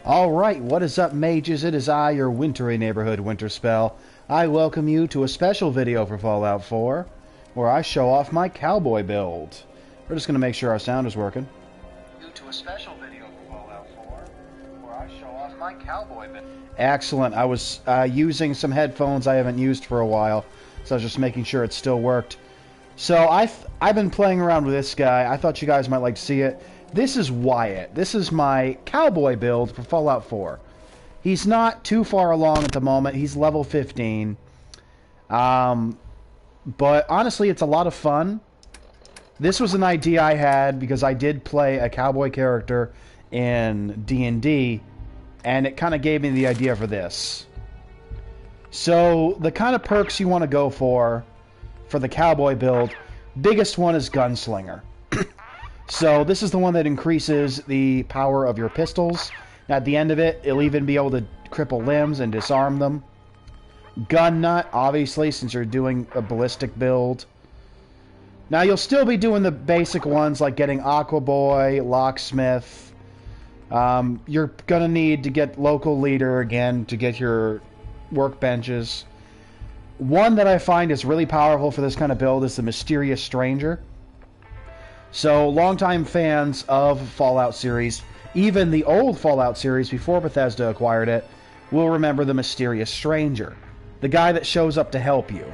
Alright, what is up, mages? It is I, your wintry neighborhood Winterspell. I welcome you to a special video for Fallout 4, where I show off my Cowboy build. We're just going to make sure our sound is working. To a special video for Fallout 4, where I show off my Cowboy build. Excellent. I was using some headphones I haven't used for a while, so I was just making sure it still worked. So I've been playing around with this guy. I thought you guys might like to see it. This is Wyatt. This is my Cowboy build for Fallout 4. He's not too far along at the moment. He's level 15. But honestly, it's a lot of fun. This was an idea I had because I did play a cowboy character in D&D, and it kind of gave me the idea for this. So the kind of perks you want to go for the cowboy build, biggest one is Gunslinger. So this is the one that increases the power of your pistols. At the end of it, it'll even be able to cripple limbs and disarm them. Gun Nut, obviously, since you're doing a ballistic build. Now, you'll still be doing the basic ones like getting Aqua Boy, Locksmith. You're going to need to get Local Leader again to get your workbenches. One that I find is really powerful for this kind of build is the Mysterious Stranger. So, longtime fans of Fallout series, even the old Fallout series before Bethesda acquired it, will remember the Mysterious Stranger. The guy that shows up to help you.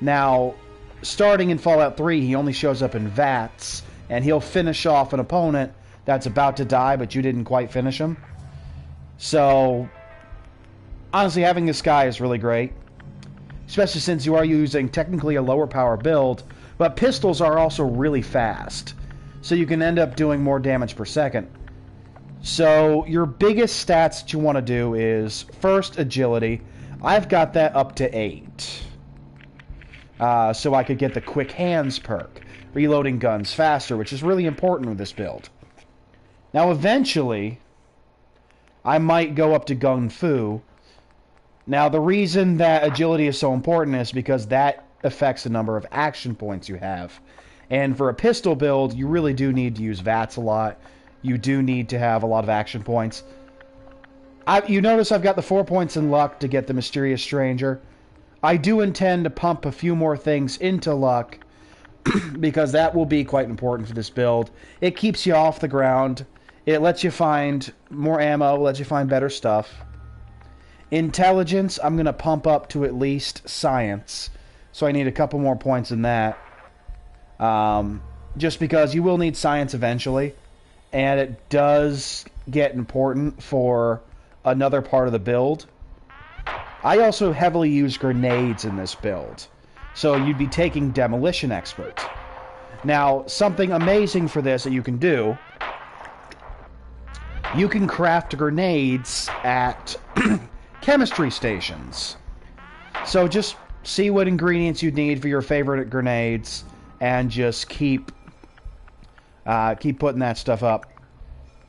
Now, starting in Fallout 3, he only shows up in VATS, and he'll finish off an opponent that's about to die, but you didn't quite finish him. So, honestly, having this guy is really great. Especially since you are using technically a lower power build, but pistols are also really fast, so you can end up doing more damage per second. So your biggest stats that you want to do is, first, agility. I've got that up to 8. So I could get the Quick Hands perk, reloading guns faster, which is really important with this build. Now eventually, I might go up to Gung Fu. Now the reason that agility is so important is because that affects the number of action points you have. And for a pistol build, you really do need to use VATS a lot. You do need to have a lot of action points. You notice I've got the 4 points in luck to get the Mysterious Stranger. I do intend to pump a few more things into luck because that will be quite important for this build. It keeps you off the ground. It lets you find more ammo, lets you find better stuff. Intelligence, I'm going to pump up to at least science. So I need a couple more points in that. Just because you will need science eventually. And it does get important for another part of the build. I also heavily use grenades in this build. So you'd be taking Demolition Expert. Now, something amazing for this that you can do, you can craft grenades at chemistry stations. So just see what ingredients you need for your favorite grenades, and just keep putting that stuff up.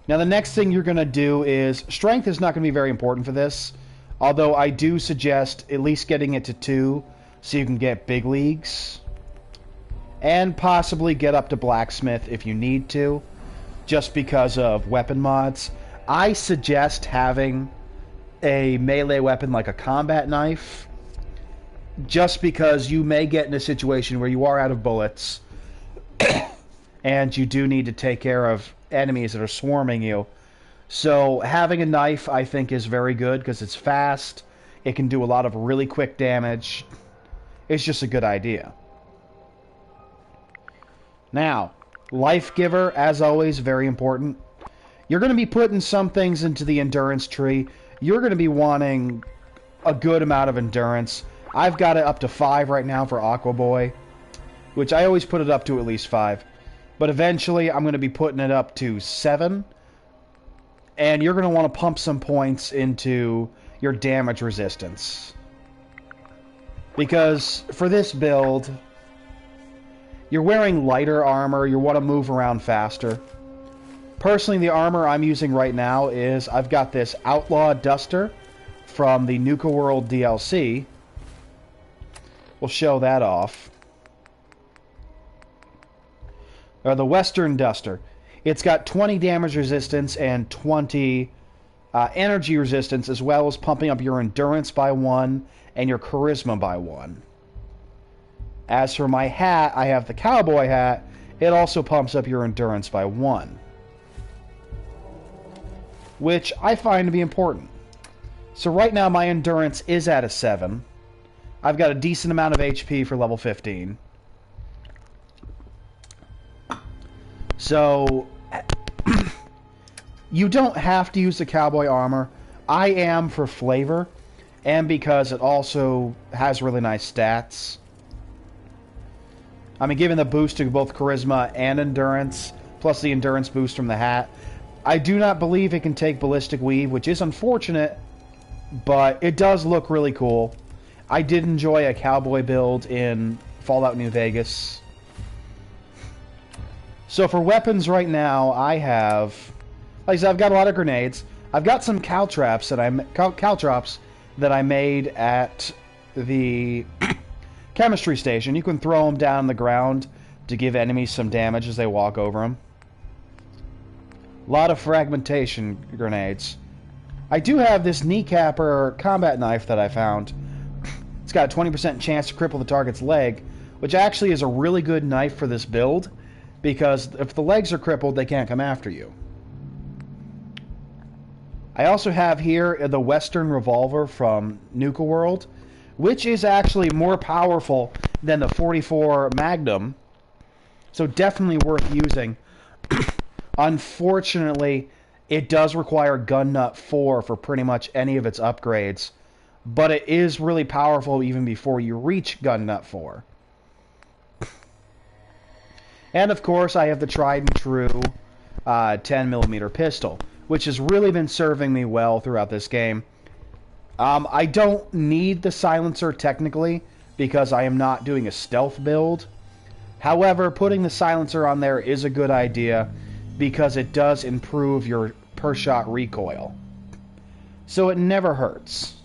Now the next thing you're going to do is, strength is not going to be very important for this, although I do suggest at least getting it to 2 so you can get big leagues, and possibly get up to blacksmith if you need to, just because of weapon mods. I suggest having a melee weapon like a combat knife, just because you may get in a situation where you are out of bullets and you do need to take care of enemies that are swarming you. So having a knife, I think, is very good because it's fast. It can do a lot of really quick damage. It's just a good idea. Now, Life Giver, as always, very important. You're going to be putting some things into the endurance tree. You're going to be wanting a good amount of endurance. I've got it up to 5 right now for Aqua Boy, which I always put it up to at least 5. But eventually, I'm going to be putting it up to 7. And you're going to want to pump some points into your damage resistance. Because for this build, you're wearing lighter armor, you want to move around faster. Personally, the armor I'm using right now is, I've got this Outlaw Duster from the Nuka World DLC. We'll show that off. Or the Western Duster. It's got 20 damage resistance and 20 energy resistance, as well as pumping up your endurance by 1 and your charisma by 1. As for my hat, I have the cowboy hat. It also pumps up your endurance by 1, which I find to be important. So right now my endurance is at a 7. I've got a decent amount of HP for level 15. So you don't have to use the cowboy armor. I am for flavor, and because it also has really nice stats. I mean, given the boost to both charisma and endurance, plus the endurance boost from the hat, I do not believe it can take ballistic weave, which is unfortunate, but it does look really cool. I did enjoy a cowboy build in Fallout New Vegas. So for weapons right now, I have, like I said, I've got a lot of grenades. I've got some caltrops that I made at the chemistry station. You can throw them down on the ground to give enemies some damage as they walk over them. A lot of fragmentation grenades. I do have this kneecapper combat knife that I found. It's got a 20% chance to cripple the target's leg, which actually is a really good knife for this build, because if the legs are crippled, they can't come after you. I also have here the Western Revolver from Nuka World, which is actually more powerful than the 44 Magnum, so definitely worth using. Unfortunately, it does require Gun Nut 4 for pretty much any of its upgrades, but it is really powerful even before you reach Gun Nut 4. And of course, I have the tried and true 10mm pistol, which has really been serving me well throughout this game. I don't need the silencer technically, because I am not doing a stealth build. However, putting the silencer on there is a good idea, because it does improve your per-shot recoil. So it never hurts.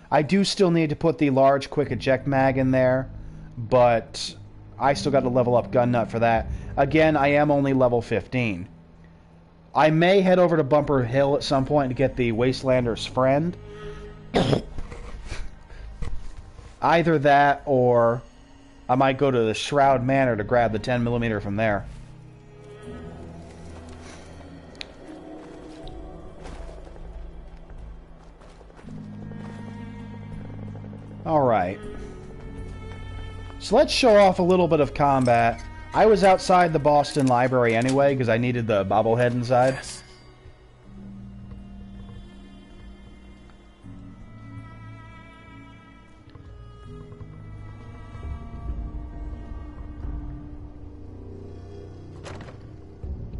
I do still need to put the large quick eject mag in there, but I still got to level up Gun Nut for that. Again, I am only level 15. I may head over to Bumper Hill at some point to get the Wastelander's Friend. Either that, or I might go to the Shroud Manor to grab the 10mm from there. Alright. So let's show off a little bit of combat. I was outside the Boston Library anyway, because I needed the bobblehead inside. Yes.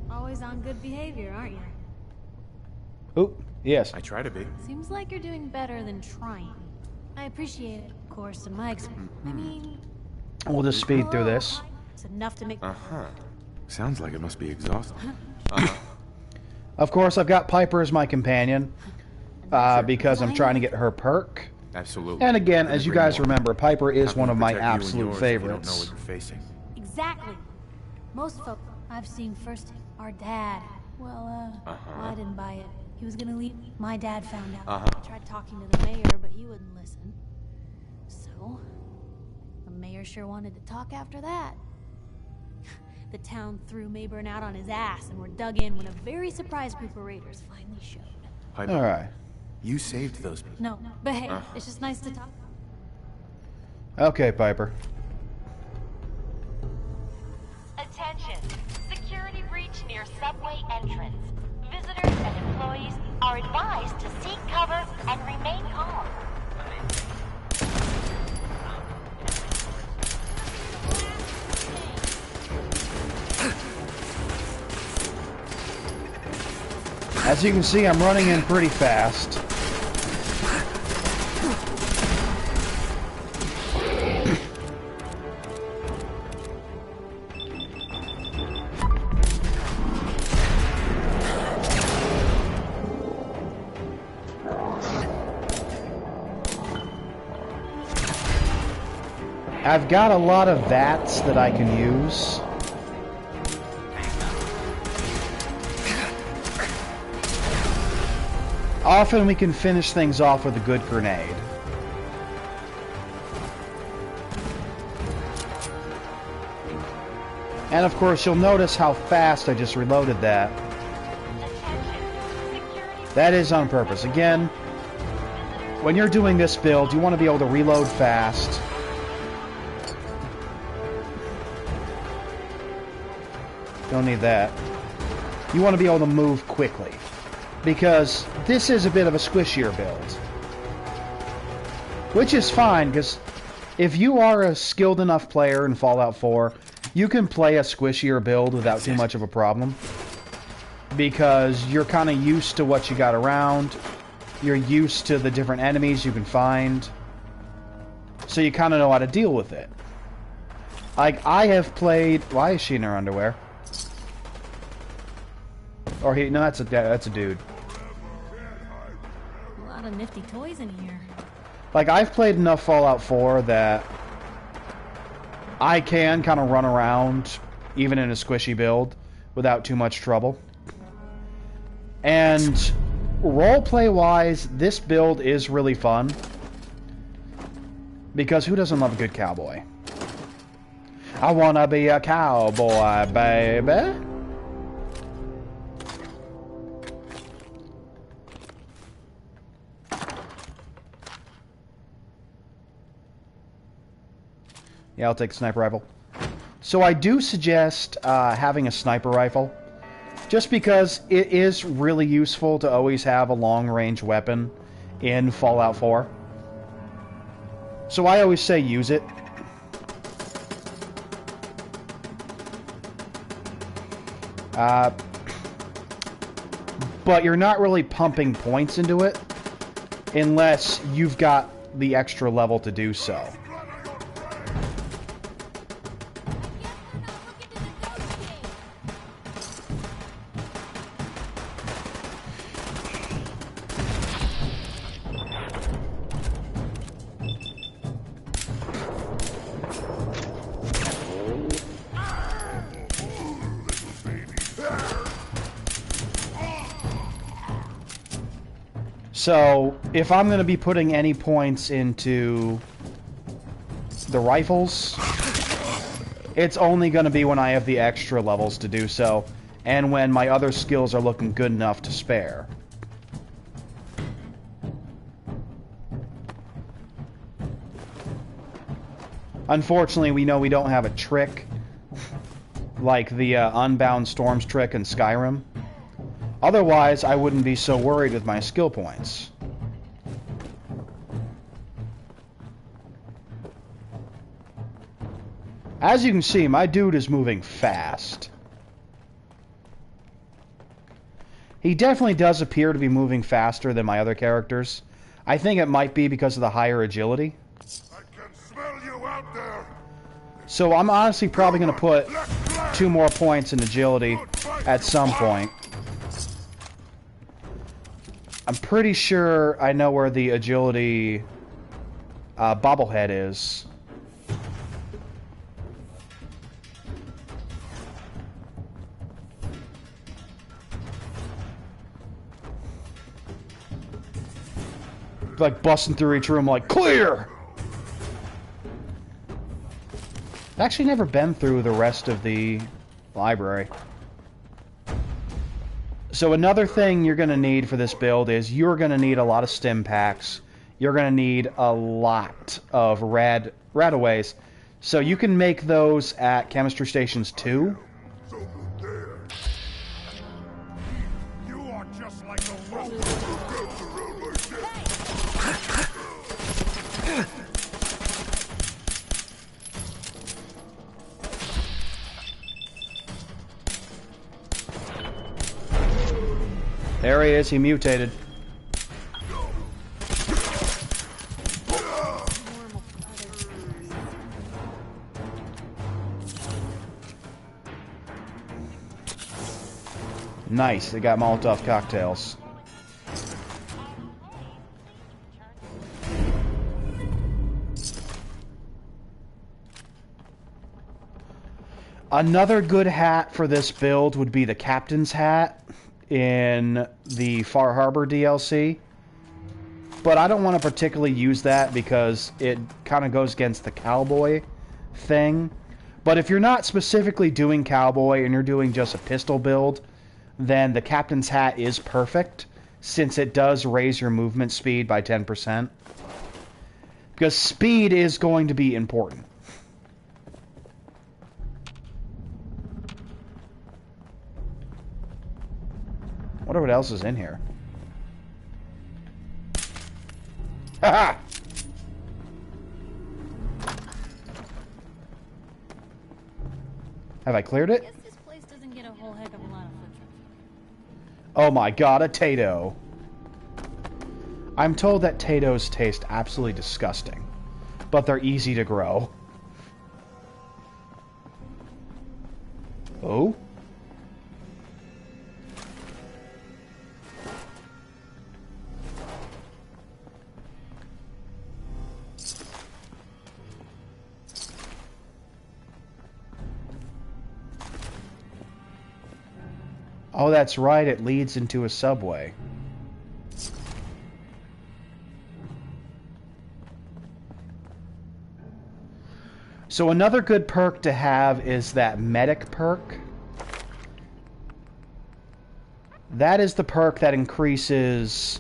Always on good behavior, aren't you? Oop, yes. I try to be. Seems like you're doing better than trying. I appreciate it, of course, in my experience. I mean... We'll just speed through this. It's enough to make... Uh-huh. Sounds like it must be exhausting. Of course, I've got Piper as my companion, because I'm trying to get her perk. Absolutely. And again, as you guys more. remember, Piper is How one can of you my protect you and absolute yours if you don't know favorites. what you're facing. Exactly. Most folk I've seen first, our dad. Well, I didn't buy it. He was gonna leave. My dad found out. I tried talking to the mayor, but he wouldn't listen. So, the mayor sure wanted to talk after that. The town threw Mayburn out on his ass and were dug in when a very surprised group of raiders finally showed. Piper, Alright. you saved those people. No, but hey, it's just nice to talk. Okay, Piper. Attention! Security breach near subway entrance. Visitors and employees are advised to seek cover and remain calm. As you can see, I'm running in pretty fast. I've got a lot of VATs that I can use. often we can finish things off with a good grenade. And of course, you'll notice how fast I just reloaded that. That is on purpose. Again, when you're doing this build, you want to be able to reload fast. Don't need that. You want to be able to move quickly, because this is a bit of a squishier build. Which is fine, because if you are a skilled enough player in Fallout 4, you can play a squishier build without too much of a problem. Because you're kind of used to what you got around. You're used to the different enemies you can find. So you kind of know how to deal with it. Like, I have played... Why is she in her underwear? Or he... No, that's a dude. A lot of nifty toys in here. Like, I've played enough Fallout 4 that I can kind of run around, even in a squishy build, without too much trouble. And roleplay-wise, this build is really fun. Because who doesn't love a good cowboy? I wanna be a cowboy, baby. Yeah, I'll take the sniper rifle. So I do suggest having a sniper rifle, just because it is really useful to always have a long-range weapon in Fallout 4. So I always say use it. But you're not really pumping points into it unless you've got the extra level to do so. So, if I'm going to be putting any points into the rifles, it's only going to be when I have the extra levels to do so, and when my other skills are looking good enough to spare. Unfortunately, we know we don't have a trick like the Unbound Storms trick in Skyrim. Otherwise, I wouldn't be so worried with my skill points. As you can see, my dude is moving fast. He definitely does appear to be moving faster than my other characters. I think it might be because of the higher agility. I can smell you out there. So I'm honestly probably going to put 2 more points in agility at some point. I'm pretty sure I know where the agility bobblehead is. Like busting through each room like, clear! I've actually never been through the rest of the library. So another thing you're going to need for this build is you're going to need a lot of stim packs. You're going to need a lot of radaways. So you can make those at chemistry stations 2. You are just like a rope. There he is, he mutated. Nice, they got Molotov cocktails. Another good hat for this build would be the captain's hat. in the Far Harbor DLC. But I don't want to particularly use that because it kind of goes against the Cowboy thing. But if you're not specifically doing Cowboy and you're doing just a pistol build, then the Captain's Hat is perfect, since it does raise your movement speed by 10%. Because speed is going to be important. I wonder what else is in here. Haha! Have I cleared it? Guess this place doesn't get a whole heck of a lot of foot traffic. Oh my god, a Tato. I'm told that Tatos taste absolutely disgusting, but they're easy to grow. Oh? Oh, that's right, it leads into a subway. So another good perk to have is that medic perk. That is the perk that increases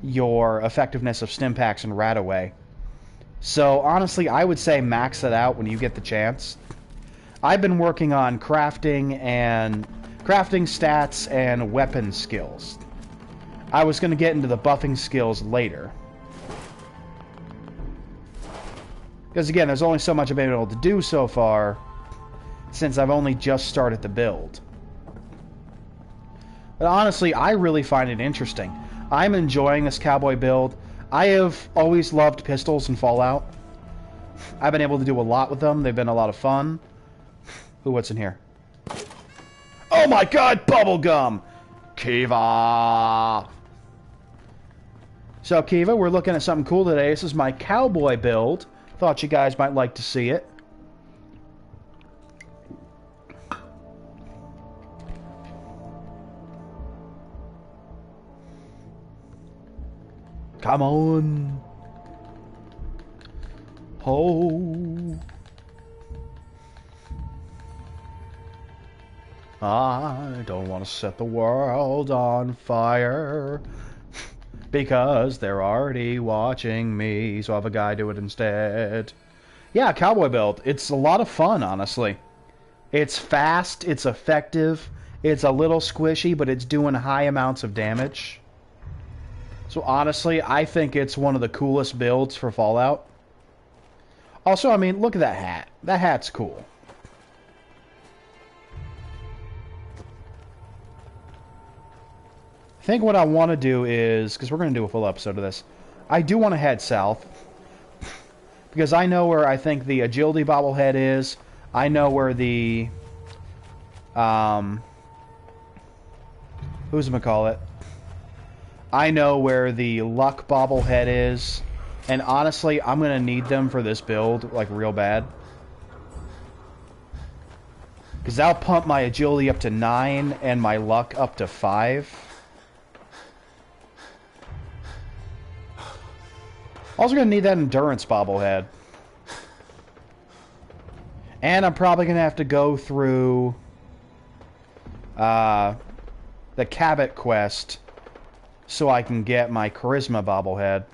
your effectiveness of Stimpaks and Radaway. So honestly, I would say max it out when you get the chance. I've been working on crafting stats and weapon skills. I was going to get into the buffing skills later. Because again, there's only so much I've been able to do so far, since I've only just started the build. But honestly, I really find it interesting. I'm enjoying this Cowboy build. I have always loved pistols in Fallout. I've been able to do a lot with them. They've been a lot of fun. Ooh, what's in here? Oh my god, bubblegum! Kiva! So, Kiva, we're looking at something cool today. This is my Cowboy build. Thought you guys might like to see it. Come on. Ho. I don't want to set the world on fire because they're already watching me, so I'll have a guy do it instead. Yeah, Cowboy build. It's a lot of fun, honestly. It's fast, it's effective, it's a little squishy, but it's doing high amounts of damage. So honestly, I think it's one of the coolest builds for Fallout. Also, I mean, look at that hat. That hat's cool. I think what I want to do is, because we're going to do a full episode of this, I do want to head south. Because I know where I think the agility bobblehead is. I know where the... who's-it-ma-call-it? I know where the luck bobblehead is. And honestly, I'm going to need them for this build, like, real bad. Because that'll pump my agility up to 9 and my luck up to 5. Also going to need that endurance bobblehead. And I'm probably going to have to go through the Cabot quest so I can get my charisma bobblehead.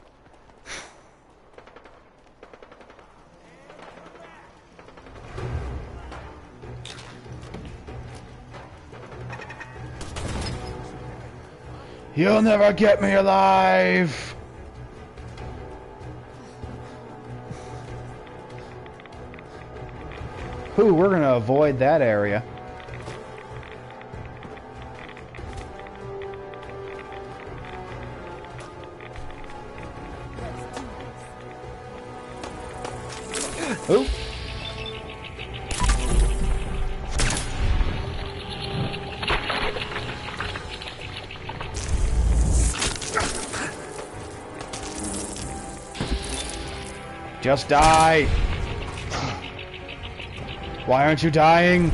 You'll never get me alive! Ooh, we're gonna avoid that area. Ooh. Just die! Why aren't you dying?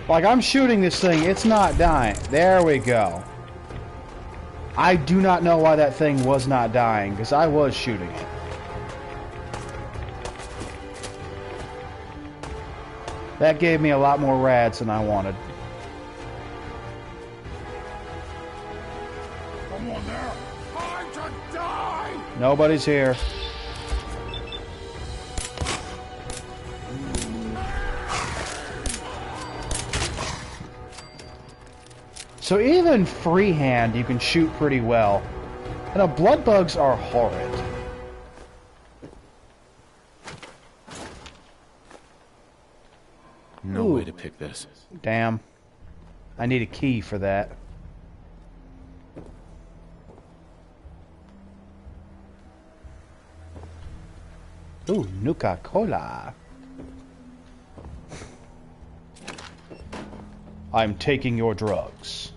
Like, I'm shooting this thing, it's not dying. There we go. I do not know why that thing was not dying, because I was shooting it. That gave me a lot more rads than I wanted. Someone there! Time to die! Nobody's here. So even freehand, you can shoot pretty well. And blood bugs are horrid. No Ooh. way to pick this. Damn. I need a key for that. Ooh, Nuka-Cola. I'm taking your drugs.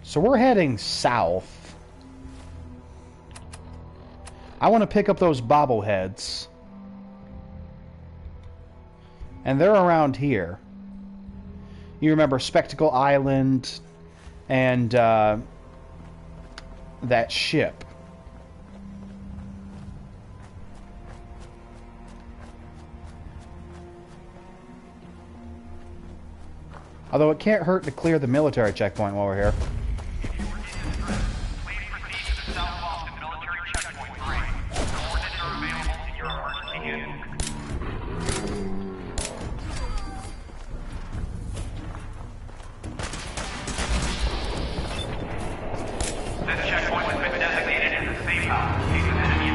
So we're heading south. I want to pick up those bobbleheads. And they're around here. You remember Spectacle Island and that ship. Although it can't hurt to clear the military checkpoint while we're here.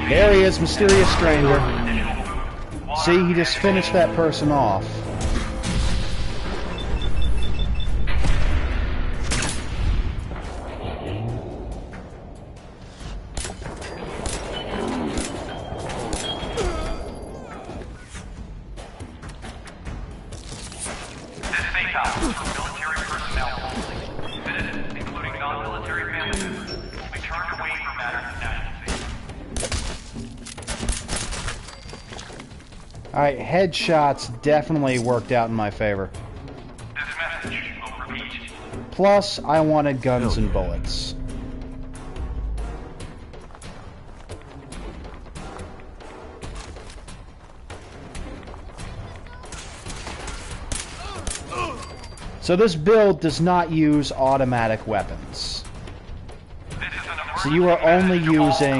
There he is, mysterious stranger. See, he just finished that person off. Alright, headshots definitely worked out in my favor. Plus, I wanted guns and bullets. So this build does not use automatic weapons. So you are only using,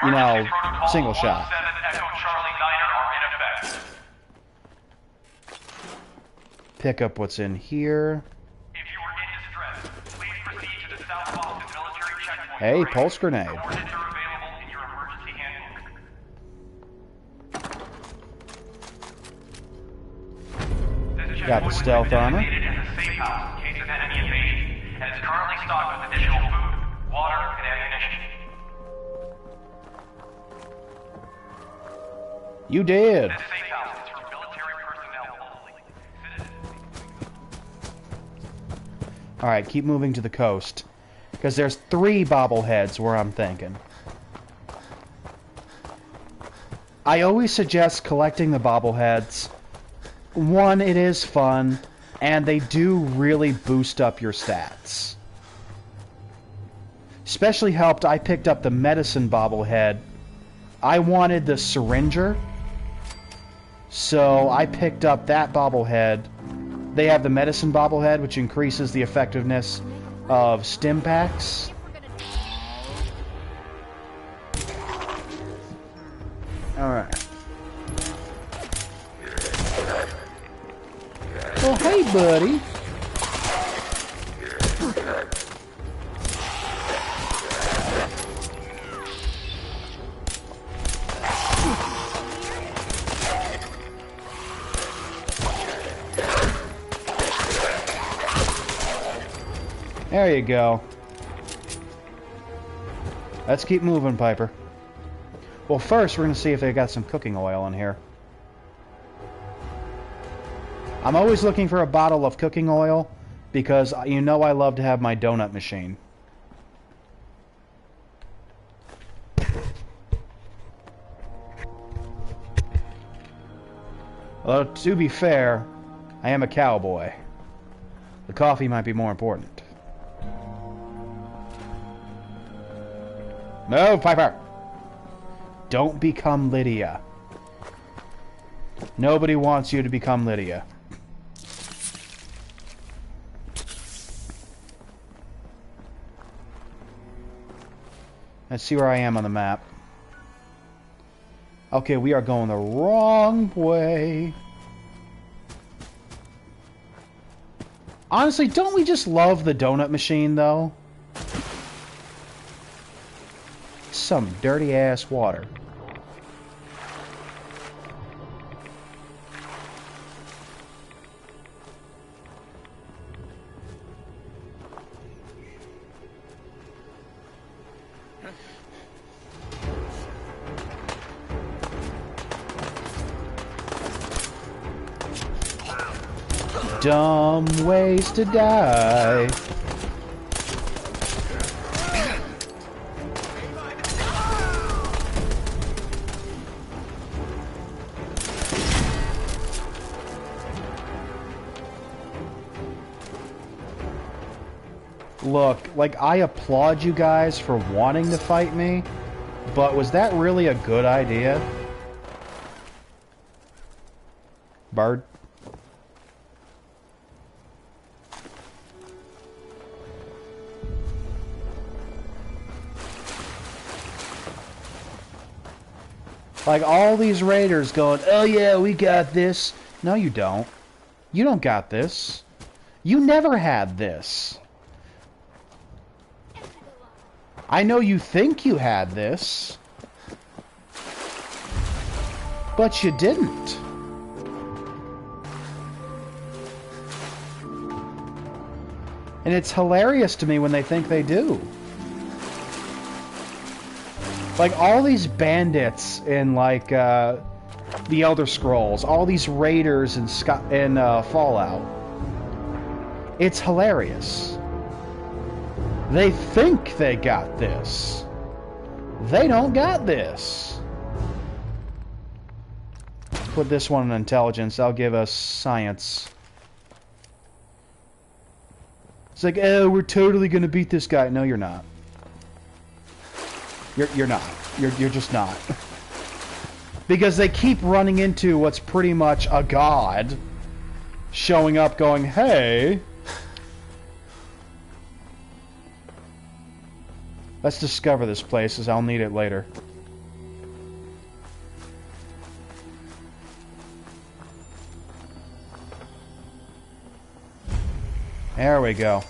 you know, single shot. Pick up what's in here. Hey, pulse grenade. Got the stealth armor. You did. Alright, keep moving to the coast. Because there's 3 bobbleheads where I'm thinking. I always suggest collecting the bobbleheads. One, it is fun, and they do really boost up your stats. Especially helped, I picked up the medicine bobblehead. I wanted the syringer, so I picked up that bobblehead. They have the medicine bobblehead, which increases the effectiveness of stim packs. Alright. Well, hey, buddy. There you go. Let's keep moving, Piper. Well, first, we're going to see if they got some cooking oil in here. I'm always looking for a bottle of cooking oil because you know I love to have my donut machine. Although, to be fair, I am a cowboy. The coffee might be more important. No, Piper! Don't become Lydia. Nobody wants you to become Lydia. Let's see where I am on the map. Okay, we are going the wrong way. Honestly, don't we just love the donut machine, though? Some dirty-ass water. Dumb ways to die. Look, like, I applaud you guys for wanting to fight me, but was that really a good idea? Bird? Like, all these raiders going, oh yeah, we got this. No, you don't. You don't got this. You never had this. I know you think you had this, but you didn't. And it's hilarious to me when they think they do. Like, all these bandits in, like, the Elder Scrolls, all these raiders in Fallout. It's hilarious. They think they got this. They don't got this. Put this one in intelligence. That'll give us science. It's like, oh, we're totally gonna beat this guy. No, you're not. You're not. You're just not. Because they keep running into what's pretty much a god showing up going, hey, let's discover this place, as I'll need it later. There we go.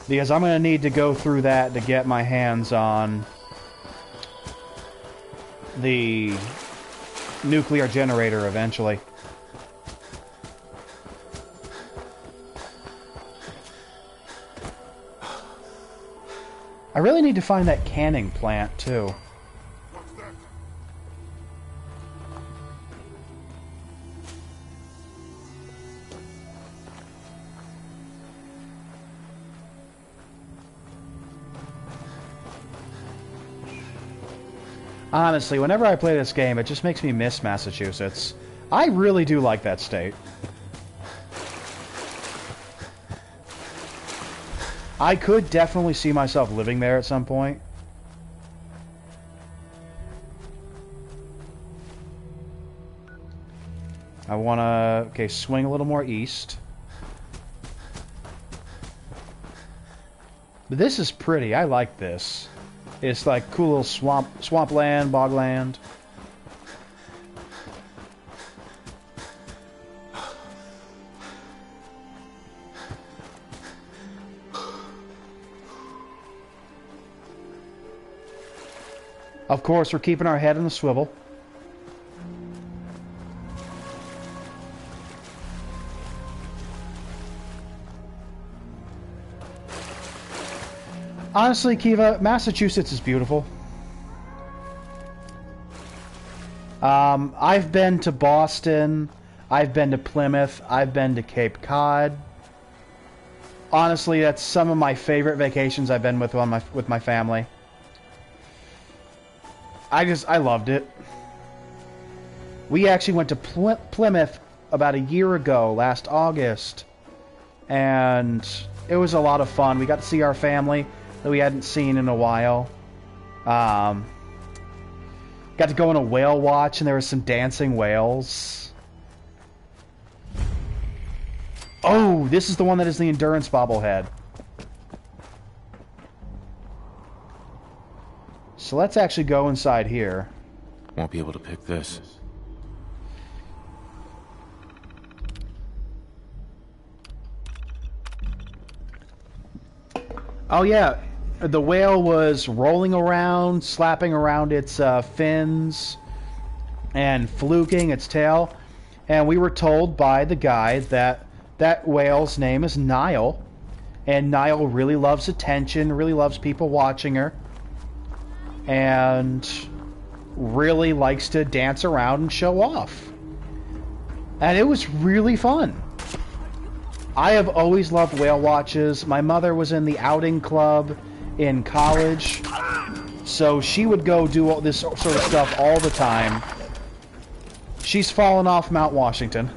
Because I'm going to need to go through that to get my hands on the nuclear generator eventually. I really need to find that canning plant, too. Honestly, whenever I play this game, it just makes me miss Massachusetts. I really do like that state. I could definitely see myself living there at some point. I want to, okay, swing a little more east. But this is pretty. I like this. It's like cool little swampland, bogland. Of course, we're keeping our head in the swivel. Honestly, Kiva, Massachusetts is beautiful. I've been to Boston. I've been to Plymouth. I've been to Cape Cod. Honestly, that's some of my favorite vacations I've been with my family. I loved it. We actually went to Plymouth about a year ago, last August, and it was a lot of fun. We got to see our family that we hadn't seen in a while. Got to go on a whale watch, and there were some dancing whales. Oh, this is the one that is the endurance bobblehead. So let's actually go inside here. Won't be able to pick this. Oh yeah, the whale was rolling around, slapping around its fins, and fluking its tail. And we were told by the guide that that whale's name is Nile. And Nile really loves attention, really loves people watching her. And really likes to dance around and show off. And it was really fun. I have always loved whale watches. My mother was in the outing club in college, so she would go do all this sort of stuff all the time. She's fallen off Mount Washington.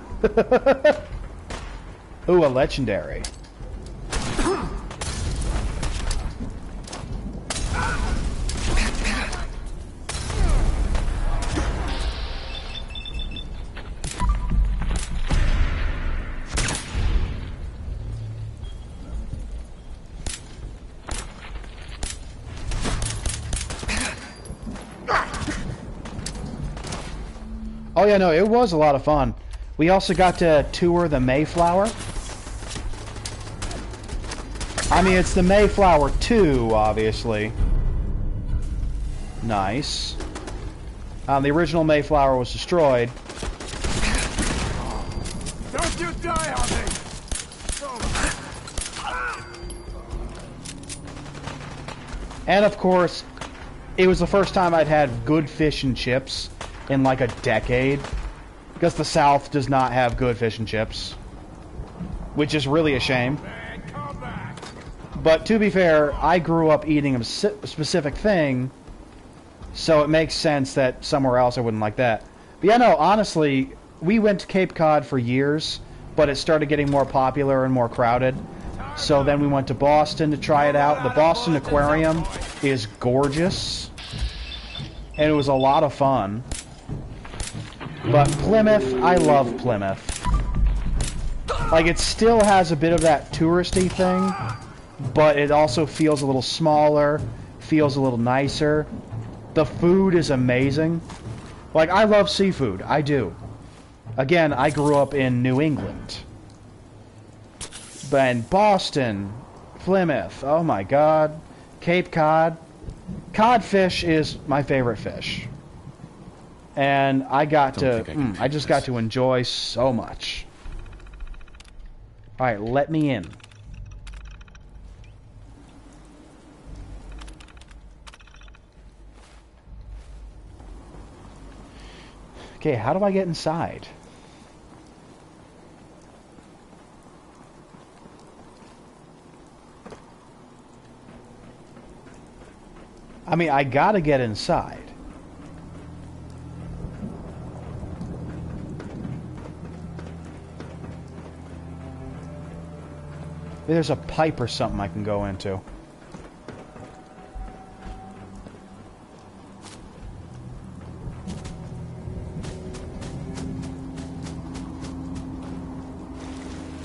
Ooh, a legendary. Oh yeah, no, it was a lot of fun. We also got to tour the Mayflower. I mean, it's the Mayflower 2, obviously. Nice. The original Mayflower was destroyed. Don't you die on me! And of course, it was the first time I'd had good fish and chips in like a decade, because the South does not have good fish and chips, which is really a shame. But to be fair, I grew up eating a specific thing, so it makes sense that somewhere else I wouldn't like that. But yeah, no, honestly, we went to Cape Cod for years, but it started getting more popular and more crowded. So then we went to Boston to try it out. The Boston Aquarium is gorgeous, and it was a lot of fun. But Plymouth, I love Plymouth. Like, it still has a bit of that touristy thing, but it also feels a little smaller, feels a little nicer. The food is amazing. Like, I love seafood. I do. Again, I grew up in New England. But in Boston, Plymouth, oh my god. Cape Cod. Codfish is my favorite fish. And I got I just got to enjoy so much. Alright, let me in. Okay, how do I get inside? I mean, I gotta get inside. There's a pipe or something I can go into.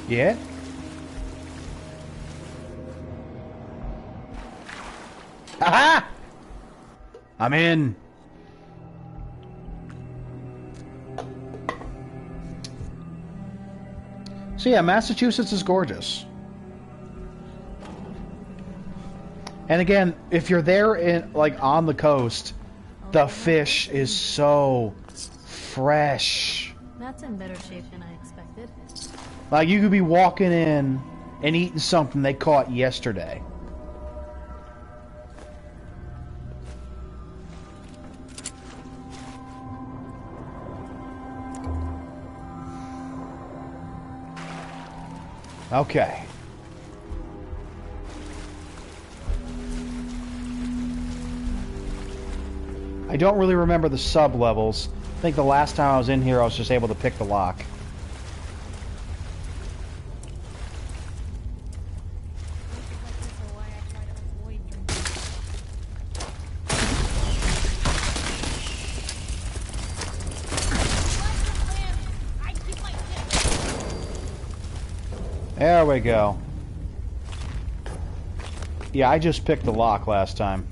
Yeah? Aha! I'm in. So yeah, Massachusetts is gorgeous. And again, if you're there in like on the coast, the fish is so fresh. That's in better shape than I expected. Like, you could be walking in and eating something they caught yesterday. Okay. I don't really remember the sub-levels. I think the last time I was in here, I was just able to pick the lock. There we go. Yeah, I just picked the lock last time.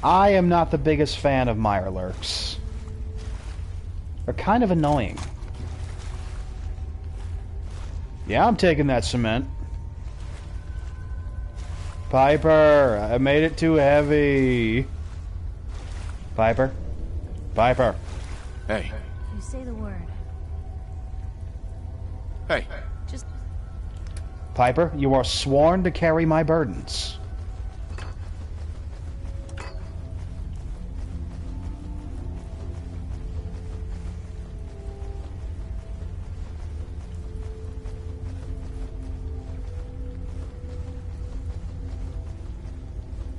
I am not the biggest fan of Mirelurks. They're kind of annoying. Yeah, I'm taking that cement. Piper, I made it too heavy. Piper? Piper. Hey. You say the word. Hey. Just... Piper, you are sworn to carry my burdens.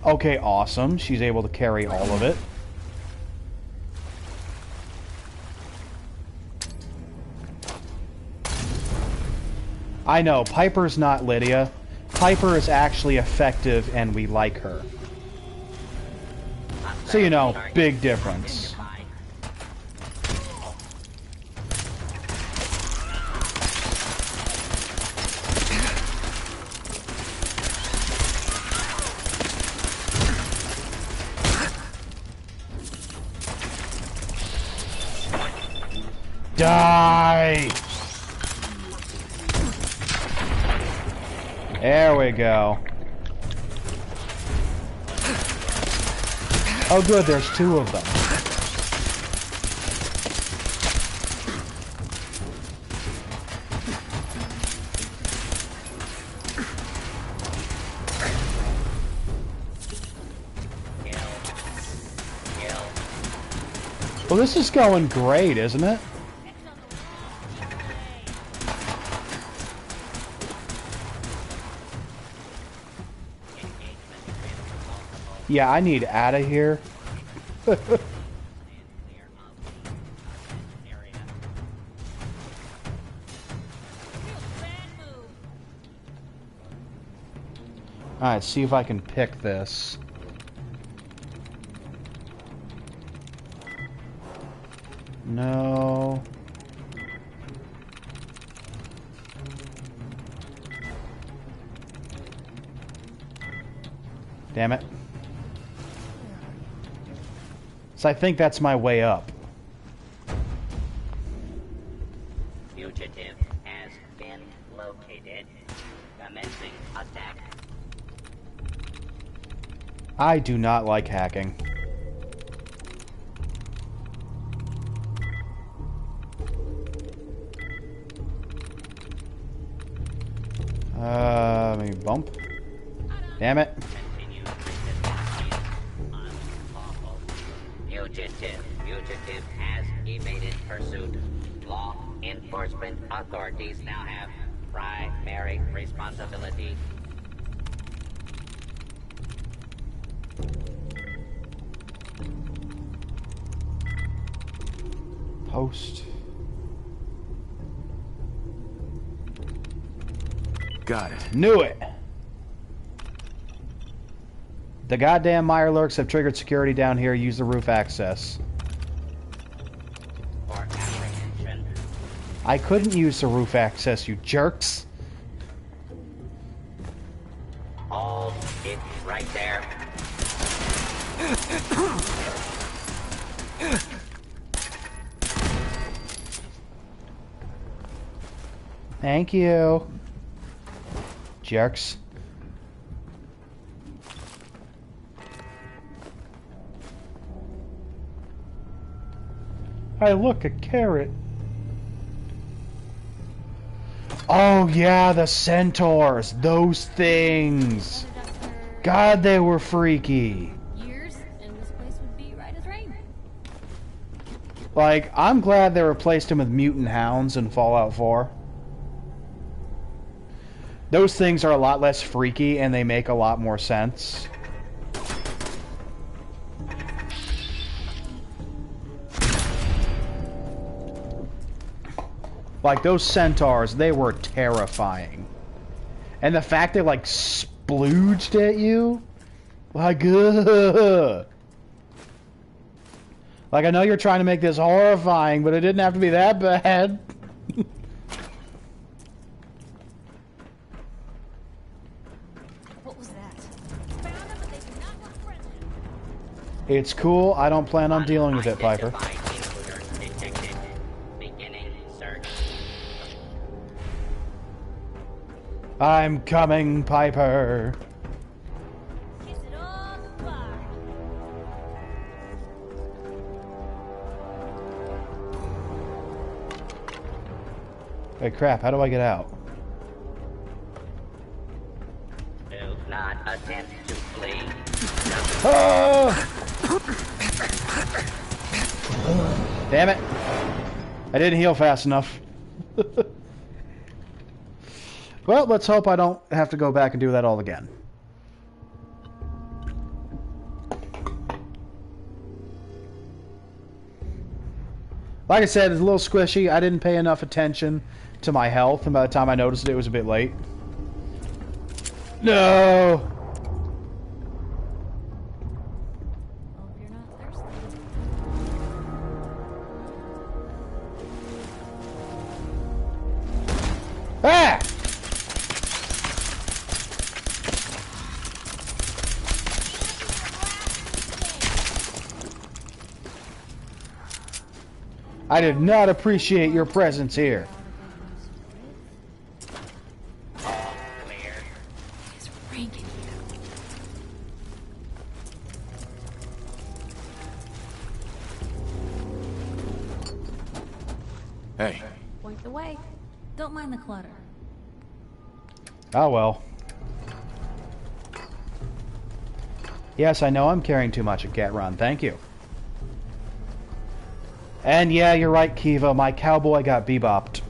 Okay, awesome. She's able to carry all of it. I know, Piper's not Lydia. Piper is actually effective and we like her. So, you know, big difference. Die! There we go. Oh good, there's two of them. Well, this is going great, isn't it? Yeah, I need out of here. Alright, see if I can pick this. No. Damn it. So I think that's my way up. Fugitive has been located. Commencing attack. I do not like hacking. Maybe bump. Damn it. Fugitive has evaded pursuit. Law enforcement authorities now have primary responsibility. Post. Got it. Knew it. The goddamn Mirelurks have triggered security down here. Use the roof access. For apprehension. I couldn't use the roof access, you jerks. Hold it right there. Thank you. Jerks. Hey, look, a carrot. Oh, yeah, the centaurs. Those things. God, they were freaky. Years, and this place would be right as rain. Like, I'm glad they replaced him with mutant hounds in Fallout 4. Those things are a lot less freaky, and they make a lot more sense. Like, those centaurs, they were terrifying. And the fact they, like, splooged at you? Like, ugh. Like, I know you're trying to make this horrifying, but it didn't have to be that bad. What was that? Found them, but they did not want friendly. It's cool. I don't plan on dealing with it, Piper. Detected. Beginning search. I'm coming, Piper. Kiss it all goodbye. Hey, crap. How do I get out? Do not attempt to flee. Oh! Damn it. I didn't heal fast enough. Well, let's hope I don't have to go back and do that all again. Like I said, it's a little squishy. I didn't pay enough attention to my health, and by the time I noticed it was a bit late. No! Well, if you're not thirsty. Ah! I did not appreciate your presence here. All clear. It's ranking here. Hey, Point the way. Don't mind the clutter. Oh well. Yes, I know I'm carrying too much at Cat Run. Thank you. And yeah, you're right, Kiva. My cowboy got bebopped.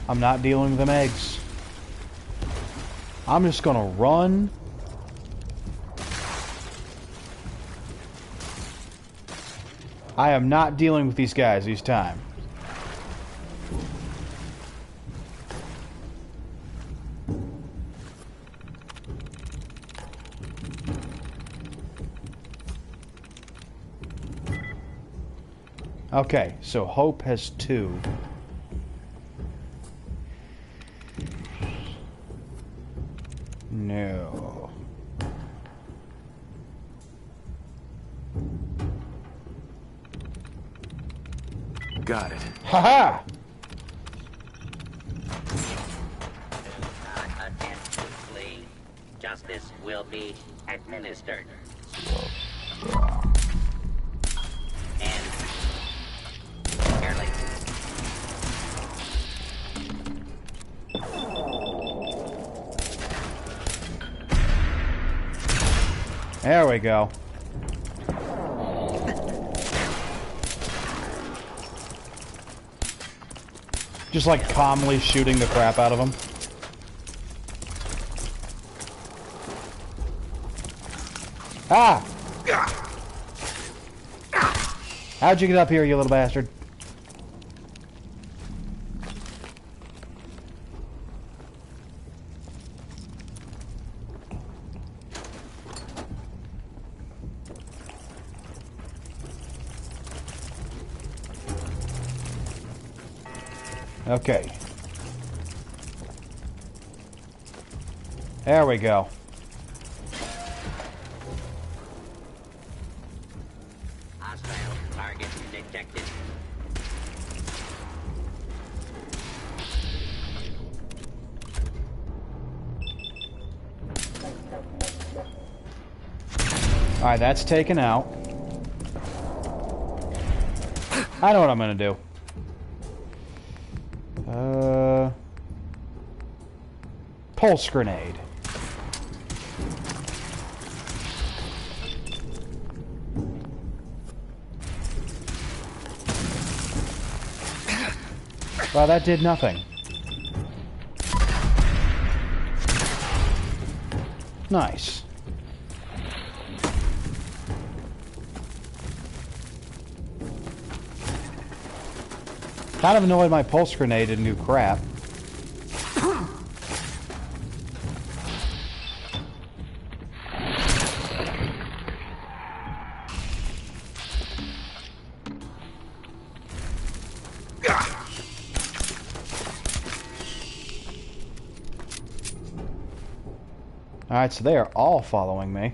I'm not dealing with them eggs. I'm just gonna run. I am not dealing with these guys this time. Okay, so Hope has 2. No. got it. Haha! Not attempt to flee. Justice will be administered. And fairly. There we go. Just like calmly shooting the crap out of them. Ah! How'd you get up here, you little bastard? Okay. There we go. Hostile target detected. Alright, that's taken out. I know what I'm gonna do. Pulse grenade. Well, that did nothing. Nice. Kind of annoyed my pulse grenade didn't do crap. Alright, so they are all following me.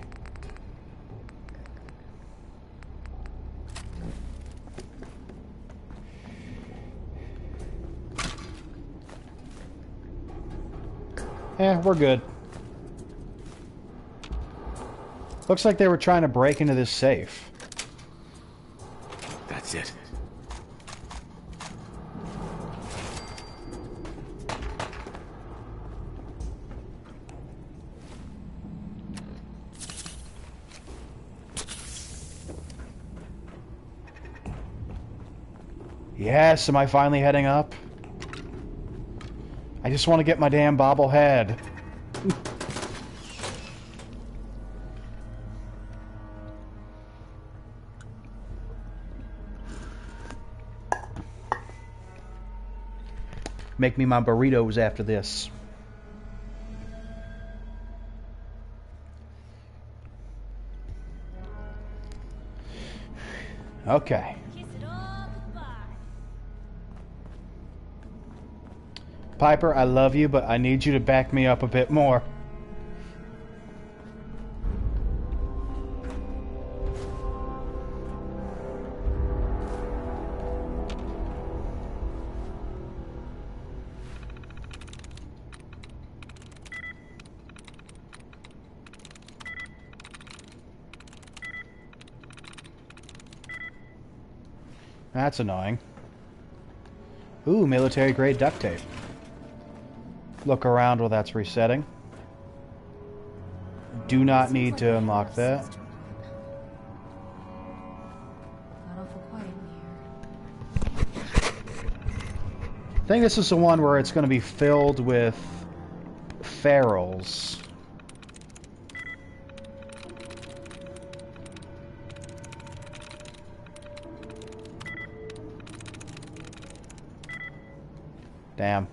Yeah, we're good. Looks like they were trying to break into this safe. That's it. Yes, am I finally heading up? I just want to get my damn bobblehead. Make me my burritos after this. Okay. Piper, I love you, but I need you to back me up a bit more. That's annoying. Ooh, military-grade duct tape. Look around while that's resetting. Do not need to unlock that. I think this is the one where it's going to be filled with ferals. Damn.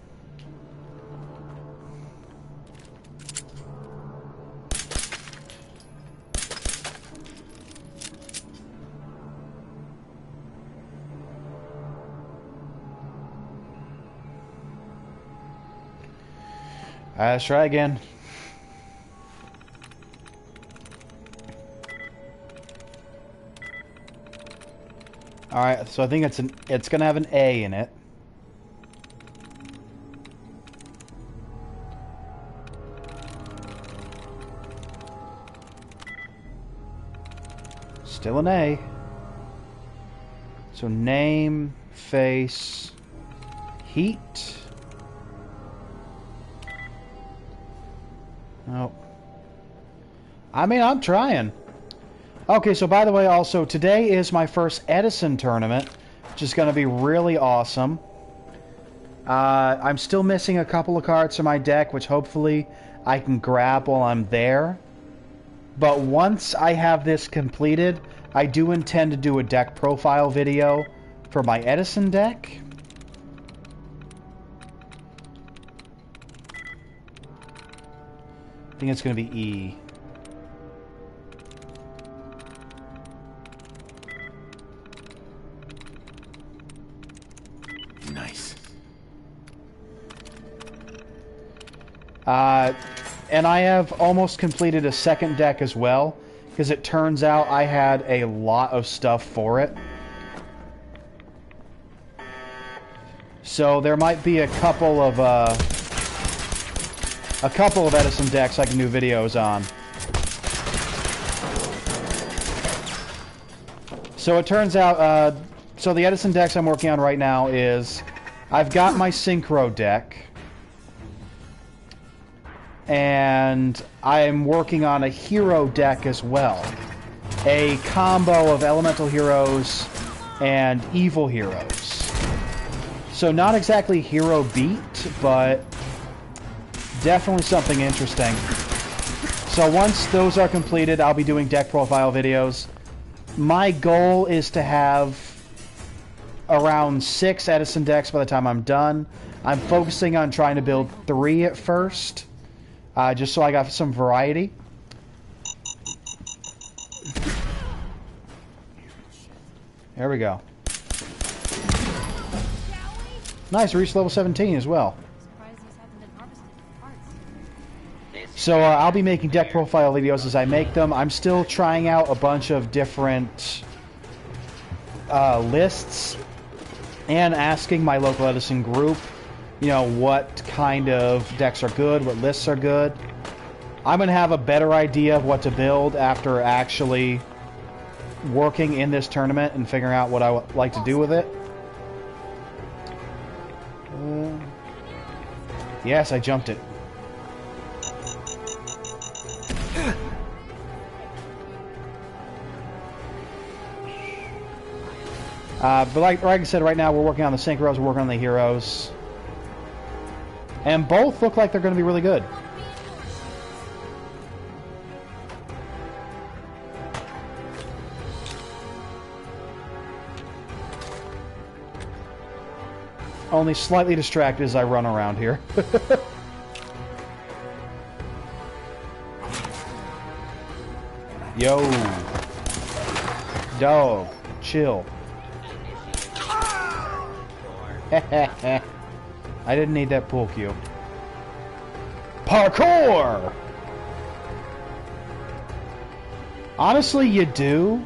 Let's try again. Alright, so I think it's gonna have an A in it. Still an A. So name, face, heat. Oh. I mean, I'm trying. Okay, so by the way, also, today is my first Edison tournament, which is going to be really awesome. I'm still missing a couple of cards from my deck, which hopefully I can grab while I'm there. But once I have this completed, I do intend to do a deck profile video for my Edison deck. I think it's going to be E. Nice. And I have almost completed a second deck as well, because it turns out I had a lot of stuff for it. So there might be a couple of Edison decks I can do videos on. So it turns out, so the Edison decks I'm working on right now is, I've got my Synchro deck. and I'm working on a hero deck as well. A combo of elemental heroes and evil heroes. So not exactly hero beat, but definitely something interesting. So once those are completed, I'll be doing deck profile videos. My goal is to have around 6 Edison decks by the time I'm done. I'm focusing on trying to build 3 at first, just so I got some variety. There we go. Nice, reached level 17 as well. So I'll be making deck profile videos as I make them. I'm still trying out a bunch of different lists and asking my local Edison group, you know, what kind of decks are good, what lists are good. I'm going to have a better idea of what to build after actually working in this tournament and figuring out what I would like to do with it. Yes, I jumped it. But like I said, right now we're working on the synchros, we're working on the heroes. And both look like they're going to be really good. Only slightly distracted as I run around here. Yo. Dog. Chill. I didn't need that pool cue. Parkour! Honestly, you do.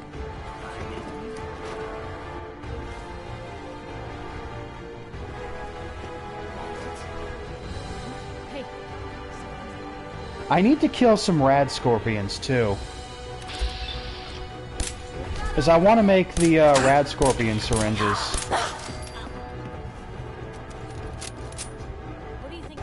I need to kill some rad scorpions too, because I want to make the rad scorpion syringes. What do you think?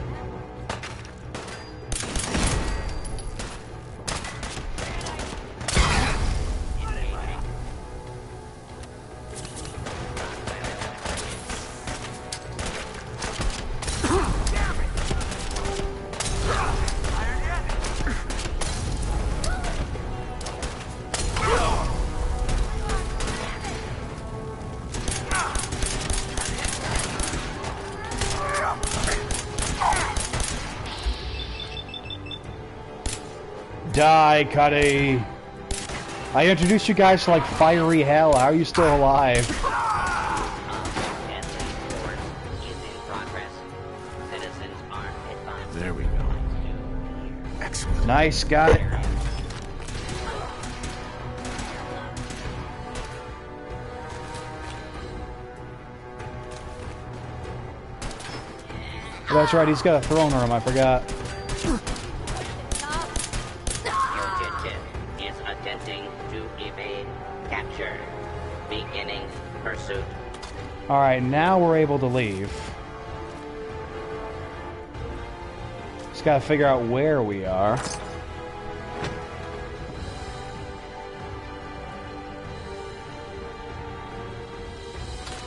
Die, Cuddy! I introduced you guys to like fiery hell. How are you still alive? There we go. Excellent. Nice, got it. Oh, that's right, he's got a throne room, I forgot. Alright, now we're able to leave. Just gotta figure out where we are.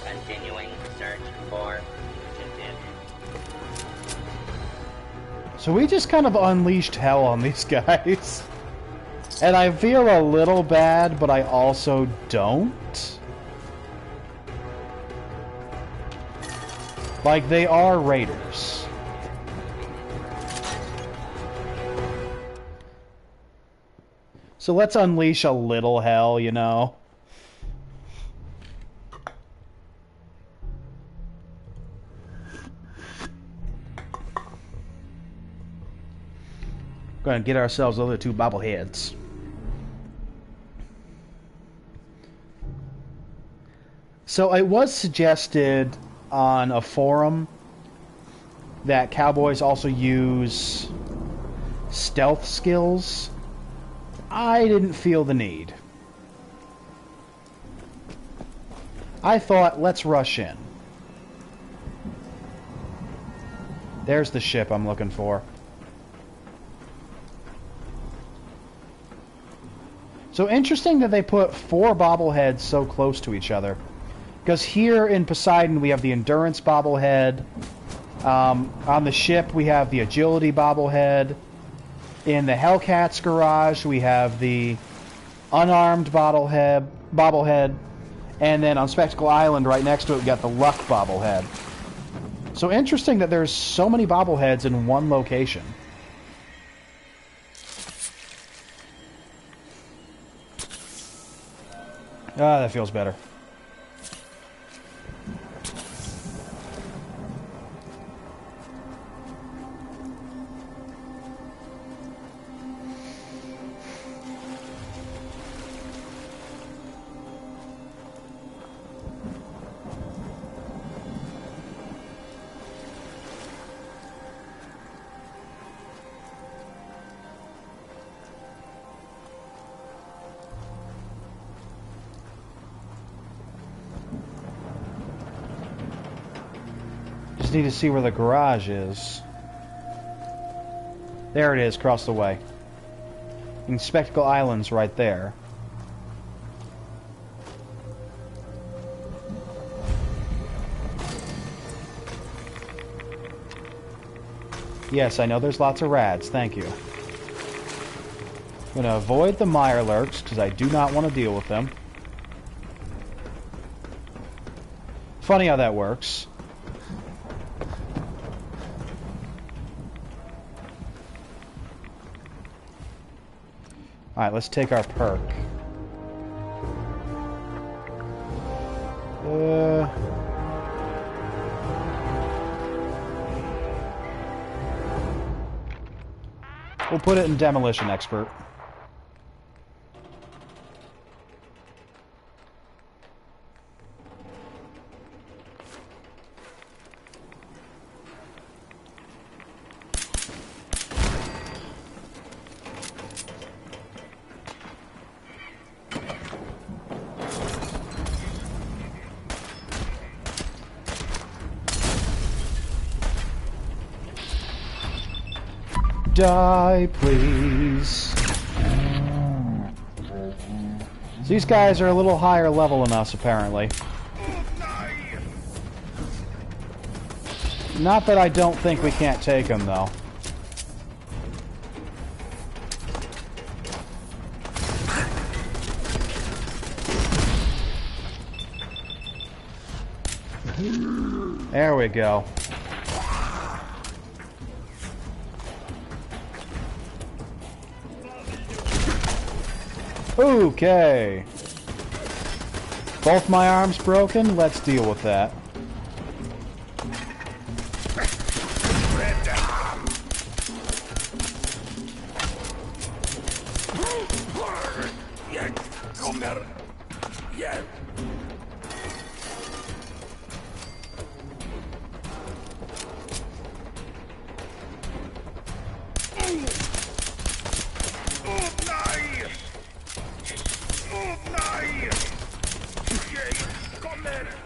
Continuing search for fugitive. So we just kind of unleashed hell on these guys. And I feel a little bad, but I also don't. Like, they are raiders. So let's unleash a little hell, you know? Gonna get ourselves the other 2 bobbleheads. So it was suggested on a forum that cowboys also use stealth skills. I didn't feel the need. I thought, let's rush in. There's the ship I'm looking for. So interesting that they put 4 bobbleheads so close to each other. Because here in Poseidon we have the Endurance bobblehead. On the ship we have the Agility bobblehead. In the Hellcat's garage we have the Unarmed bobblehead. And then on Spectacle Island right next to it we got the Luck bobblehead. So interesting that there's so many bobbleheads in one location. Ah, that feels better. Need to see where the garage is. There it is, across the way. And Spectacle Island's right there. Yes, I know there's lots of rads, thank you. I'm gonna avoid the Mirelurks, because I do not want to deal with them. Funny how that works. Alright, let's take our perk. We'll put it in Demolition Expert. Die, please. These guys are a little higher level than us, apparently. Not that I don't think we can't take them, though. There we go. Okay. Both my arms broken? Let's deal with that.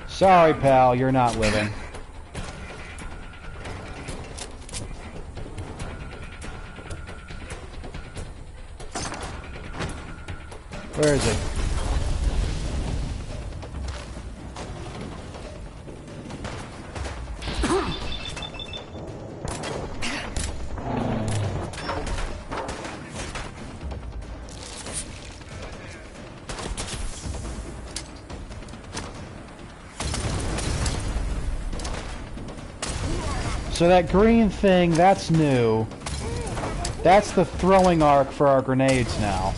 Sorry, pal, you're not living. Where is it? So that green thing, that's new. That's the throwing arc for our grenades now.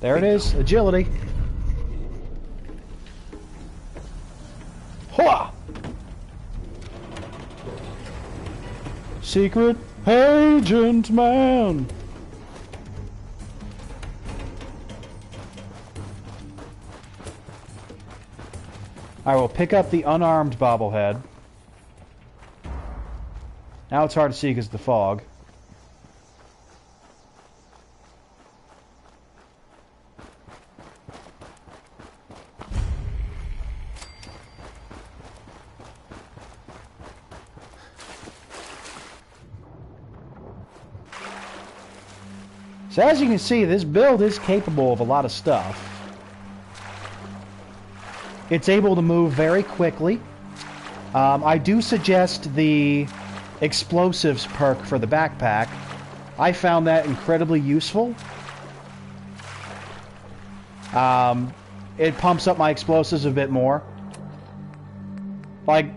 There it is, agility. Hua! Secret Agent Man! I will pick up the unarmed bobblehead. Now it's hard to see because of the fog. So as you can see, this build is capable of a lot of stuff. It's able to move very quickly. I do suggest the explosives perk for the backpack. I found that incredibly useful. It pumps up my explosives a bit more. Like,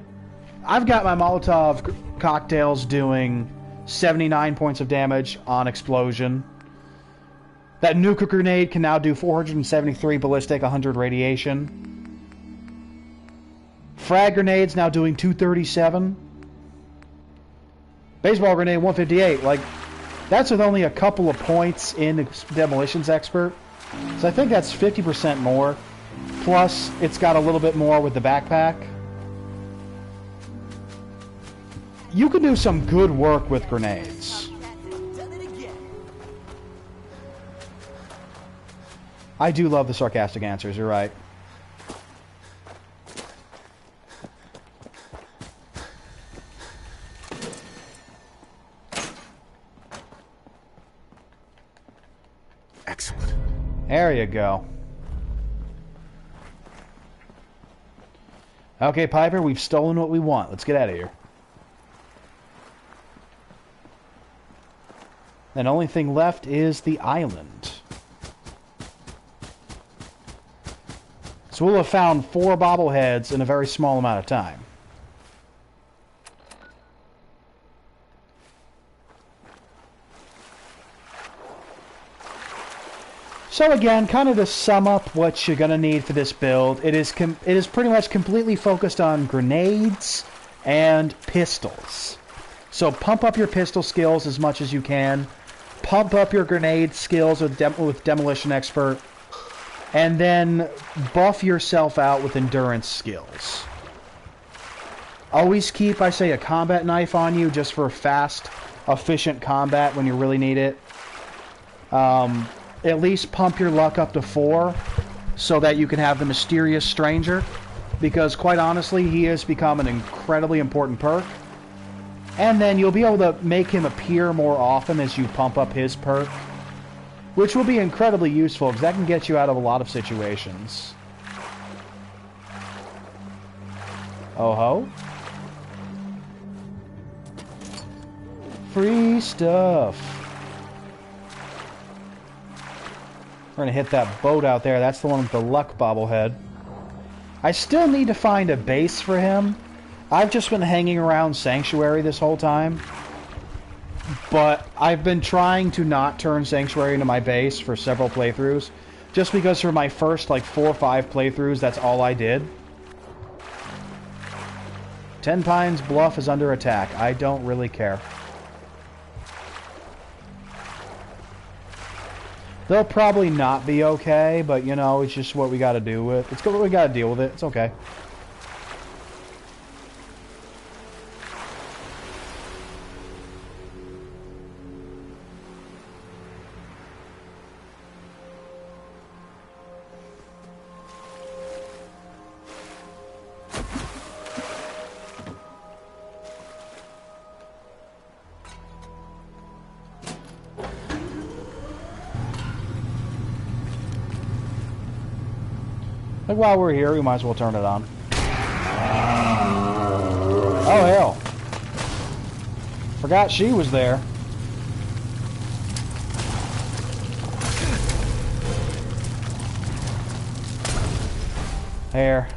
I've got my Molotov cocktails doing 79 points of damage on explosion. That nuke grenade can now do 473 ballistic, 100 radiation. Frag grenade's now doing 237. Baseball grenade 158. Like, that's with only a couple of points in Demolitions Expert. So I think that's 50% more. Plus, it's got a little bit more with the backpack. You can do some good work with grenades. I do love the sarcastic answers, you're right. Excellent. There you go. Okay, Piper, we've stolen what we want. Let's get out of here. And the only thing left is the island. So we'll have found 4 bobbleheads in a very small amount of time. So again, kind of to sum up what you're going to need for this build, it is pretty much completely focused on grenades and pistols. So pump up your pistol skills as much as you can. Pump up your grenade skills with Demolition Expert. And then buff yourself out with endurance skills. Always keep, I say, a combat knife on you just for fast, efficient combat when you really need it. At least pump your luck up to 4 so that you can have the Mysterious Stranger, because quite honestly, he has become an incredibly important perk. And then you'll be able to make him appear more often as you pump up his perk, which will be incredibly useful because that can get you out of a lot of situations. Oh ho. Free stuff. We're going to hit that boat out there. That's the one with the luck bobblehead. I still need to find a base for him. I've just been hanging around Sanctuary this whole time. But I've been trying to not turn Sanctuary into my base for several playthroughs. Just because for my first, like, 4 or 5 playthroughs, that's all I did. 10 Pines Bluff is under attack. I don't really care. They'll probably not be okay, but, you know, it's just what we gotta do with. It's what we gotta deal with it. It's okay. Like, while we're here, we might as well turn it on. Oh, hell. Forgot she was there. There.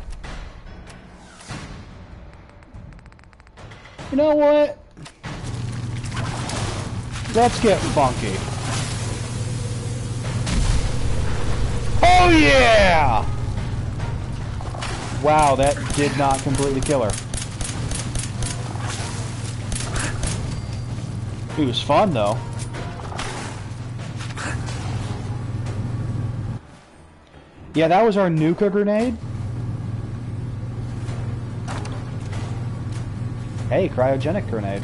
You know what? Let's get funky. Oh, yeah! Wow, that did not completely kill her. It was fun, though. Yeah, that was our Nuka grenade. Hey, cryogenic grenade.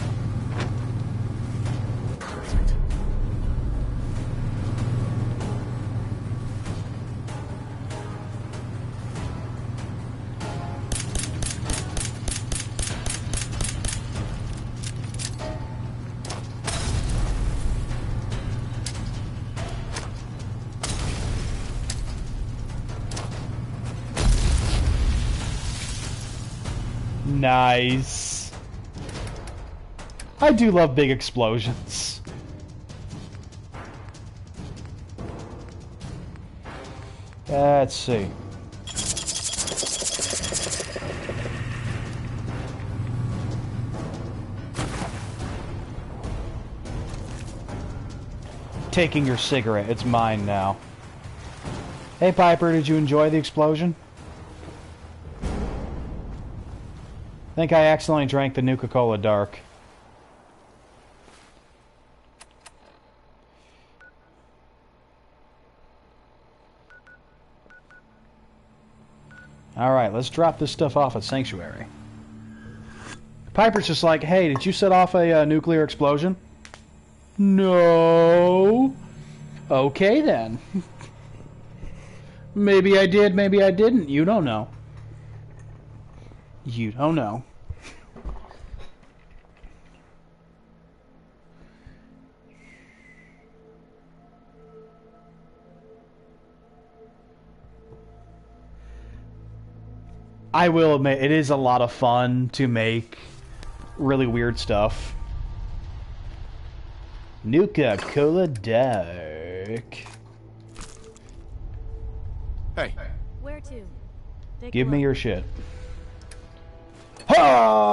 Perfect. Nice. I do love big explosions. Let's see. Taking your cigarette. It's mine now. Hey, Piper, did you enjoy the explosion? I think I accidentally drank the Nuka-Cola Dark. Alright, let's drop this stuff off at Sanctuary. Piper's just like, hey, did you set off a nuclear explosion? No. Okay, then. Maybe I did, maybe I didn't. You don't know. You don't know. I will admit, it is a lot of fun to make really weird stuff. Nuka-Cola Dark. Hey. Where to? Give me your shit. Ha!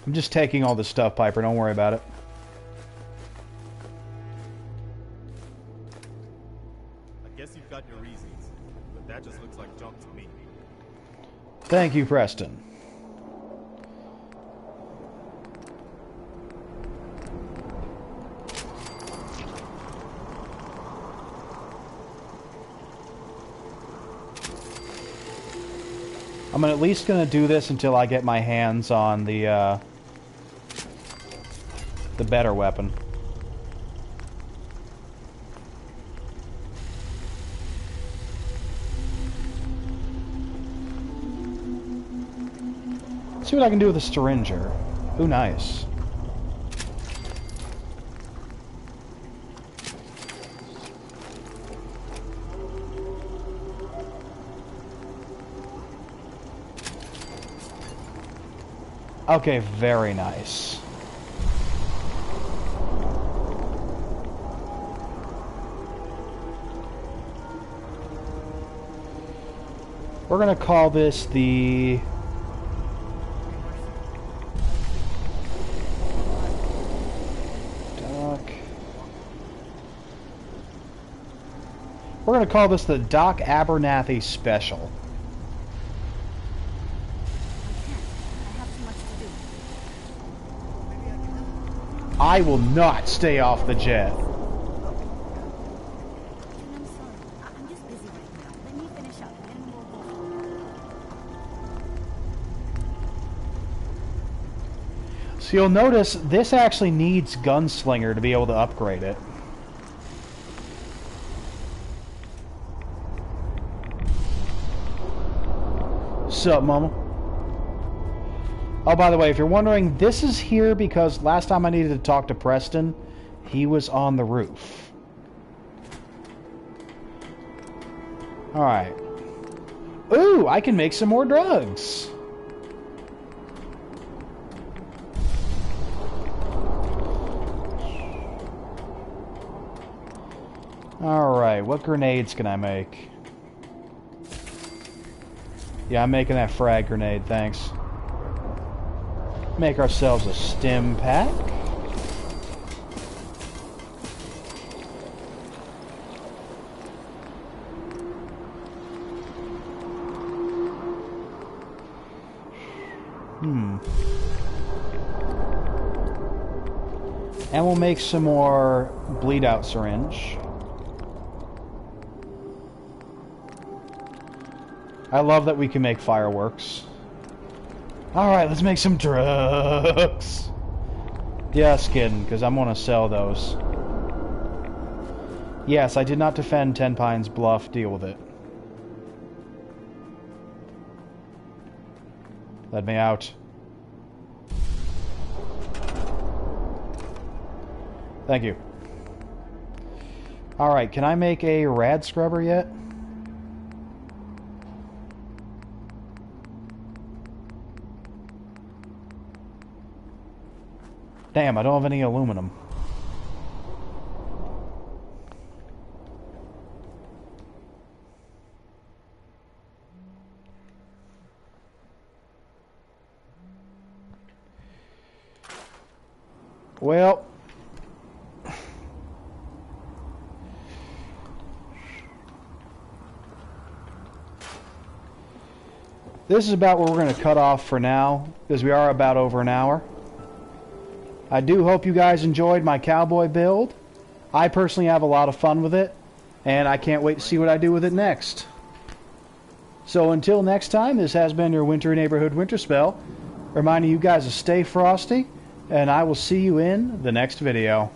I'm just taking all this stuff, Piper. Don't worry about it. I guess you've got your reasons, but that just looks like junk to me. Thank you, Preston. I'm at least gonna do this until I get my hands on the better weapon. Let's see what I can do with a syringer. Ooh, nice. Okay, very nice. We're gonna call this the... We're gonna call this the Doc Abernathy Special. I will not stay off the jet. I'm just busy right now. Let me finish up and we'll go. So you'll notice this actually needs Gunslinger to be able to upgrade it. Sup, mama? Oh, by the way, if you're wondering, this is here because last time I needed to talk to Preston, he was on the roof. Alright. Ooh, I can make some more drugs. Alright, what grenades can I make? Yeah, I'm making that frag grenade, thanks. Make ourselves a stim pack. And we'll make some more bleed out syringe. I love that we can make fireworks. Alright, let's make some drugs. Yes, kidding, because I'm going to sell those. Yes, I did not defend Ten Pines Bluff. Deal with it. Let me out. Thank you. Alright, can I make a rad scrubber yet? Damn, I don't have any aluminum. Well, this is about where we're going to cut off for now, because we are about over an hour. I do hope you guys enjoyed my cowboy build. I personally have a lot of fun with it, and I can't wait to see what I do with it next. So until next time, this has been your Winter Neighborhood Winterspell, reminding you guys to stay frosty, and I will see you in the next video.